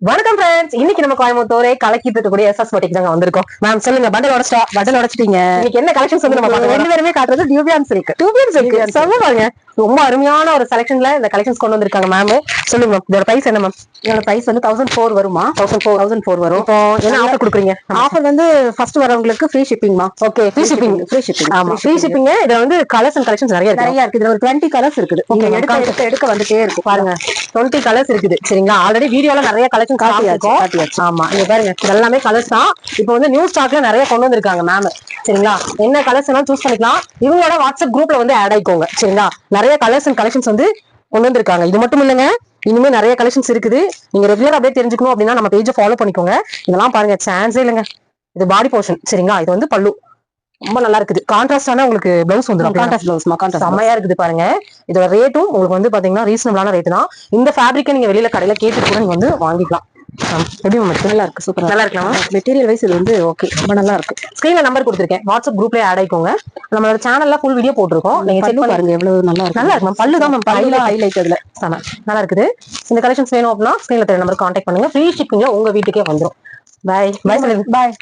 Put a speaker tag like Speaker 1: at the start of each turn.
Speaker 1: வணக்கம் ஃப்ரெண்ட்ஸ், இன்னைக்கு நம்ம கோயம்புத்தூரே கலக்கிட்டு இருக்கக்கூடிய எஸ்எஸ் பொட்டிக் தாங்க வந்திருக்கோம். மேம் சொல்லுங்க, பண்டல் உடைச்சிட்டீங்க. இன்னைக்கு என்ன கலெக்ஷன்ஸ் வந்து நம்ம ரெண்டு பேருமே காட்டுறது டியூபியான் சில்க். சொல்ல பாருங்க, ரொம்ப அருமையான ஒரு செலக்ஷன்ல இந்த கலெக்ஷன்ஸ் கொண்டு வந்திருக்காங்க மேம். சொல்லுங்க மேம், இதோட பிரைஸ் என்ன மேம்?
Speaker 2: இதோட பிரைஸ் வந்து 1004 வருமா?
Speaker 1: 1004 வரும். இப்போ என்ன ஆஃபர் கொடுக்குறீங்க?
Speaker 2: ஆஃபர் வந்து ஃபர்ஸ்ட் வரவங்களுக்கு ஃப்ரீ ஷிப்பிங்மா.
Speaker 1: Okay, free shipping. ஆமா, ஃப்ரீ ஷிப்பிங். இதுல வந்து கலர்ஸ் அண்ட் கலெக்ஷன்ஸ் நிறைய இருக்கு.
Speaker 2: இதுல ஒரு 20 கலர்ஸ் இருக்குது.
Speaker 1: ஓகே,
Speaker 2: எடுக்க வந்துட்டே இருக்கு
Speaker 1: பாருங்க. 20 கலர்ஸ் இருக்குது. சரிங்களா, ஆல்ரெடி வீடியோல நிறைய கலெக்ஷன் காட்டியாச்சு. ஆமா, இங்க பாருங்க, எல்லாமே கலர்ஸ் தான். இப்போ வந்து நியூ ஸ்டாக்ல நிறைய கொண்டு வந்திருக்காங்க மேம். சரிங்களா, என்ன கலர்ஸ் வேணாலும் சூஸ் பண்ணிக்கலாம். இவங்களோட வாட்ஸ்அப் குரூப்ல வந்து ஆட் ஆயிக்கோங்க. சரிங்களா, நிறைய கலர்ஸ் அண்ட் கலெக்ஷன்ஸ் வந்து கொண்டு வந்திருக்காங்க. இது மட்டும் இல்லைங்க, இனிமே நிறைய கலெக்ஷன்ஸ் இருக்குது. நீங்க ரெகுலர் அப்படியே தெரிஞ்சுக்கணும் அப்படின்னா நம்ம பேஜை ஃபாலோ பண்ணிக்கோங்க. இதெல்லாம் பாருங்க, சான்ஸே இல்லைங்க. இது பாடி போர்ஷன். சரிங்களா, இது வந்து பல்லு ரொம்ப நல்லா இருக்குது. கான்ட்ராஸ்டான உங்களுக்கு பிளவுஸ் வந்துடும். கான்ட்ராஸ்ட் செம்மையா இருக்குது பாருங்க. இதோட ரேட்டும் உங்களுக்கு வந்து பாத்தீங்கன்னா ரீசனபிளான ரேட் தான். இந்த ஃபேப்ரிக்கை நீங்க வெளியில கடையில கேட்டு கூட நீங்க வந்து வாங்கிக்கலாம். எப்படி நல்லா இருக்கு, சூப்பர், நல்லா இருக்கலாம்.
Speaker 2: மெட்டீரியல் வைஸ் இது வந்து ஓகே, ரொம்ப நல்லா இருக்கு.
Speaker 1: ஸ்கிரீன்ல நம்பர் கொடுத்துருக்கேன், வாட்ஸ்அப் குரூப்ல ஆட் ஆயிக்கோங்க. நம்மளோட சேனல்ல ஃபுல் வீடியோ போட்டிருக்கோம், நீங்க செக் பண்ணி
Speaker 2: பாருங்க. எவ்வளவு நல்லா இருக்கு.
Speaker 1: நல்லா இருக்கு. பல்லு தான் மேம், பல்லுல
Speaker 2: ஹைலைட். அதுல
Speaker 1: நல்லா இருக்குது. இந்த கலெக்ஷன்ஸ் வேணும் அப்படின்னா ஸ்கிரீன்ல தெரிய நம்பர் கான்டாக்ட் பண்ணுங்க. ஃப்ரீ ஷிப்பிங்ல உங்க வீட்டுக்கே வந்துடும். பாய்.